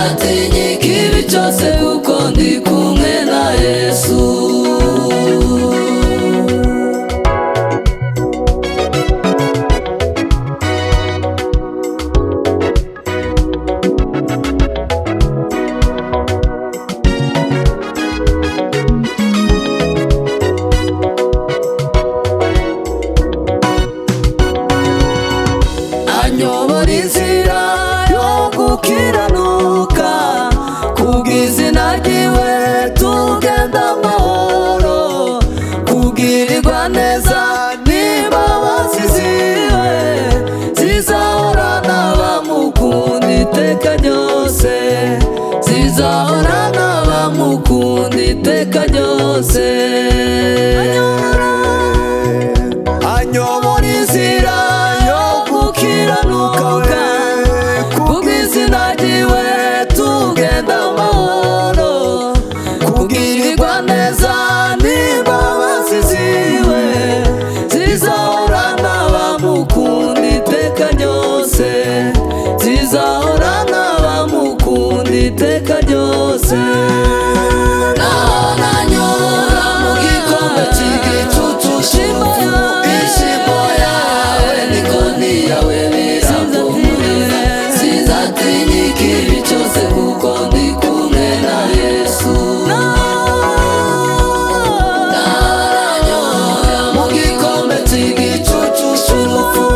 sinzatinya ikibi cyose kuko ndi kumwe na Yesu. Anyobora inzira yo gukiranuka, kubw'izina ryiwe tugenda amahoro, kubwirirwa neza n'imbabazi ziwe zizahorana abamukunda iteka ryose, zizahorana abamukunda iteka ryose. Anyobora inzira yo gukiranuka, kubw'izina ryiwe tugenda amahoro, kubwirirwa neza n'imbabazi ziwe zizahorana abamukunda iteka ryose, zizahorana abamukunda iteka ryose. Naho nanyura mu gikombe cy'igicucu cy'urupfu, ishimo yawe n'inkoni yawe birampumuriza, sinzatinya ikibi cyose kuko ndi kumwe na Yesu. Naranyura mu gikombe cy'igicucu cy'urupfu,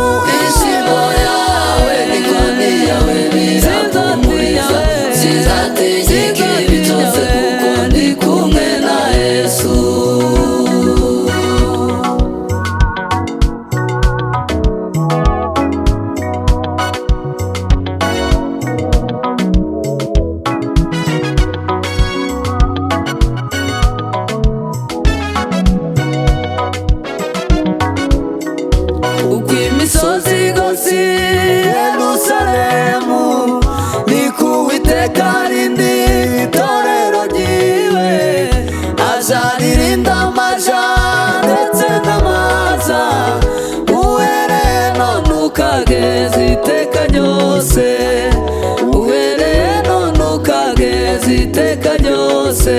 ishimo yawe n'inkoni yawe birampumuriza, sinzatinya ikibi cyose kuko ndi kumwe na Yesu. Uko imisozi igose Yerusalemu, niko Uwiteka arinda itorero ryiwe, aja aririnda amaja ndetse n'amaza, uhereye none ukageza iteka ryose, uhereye none ukageza iteka ryose.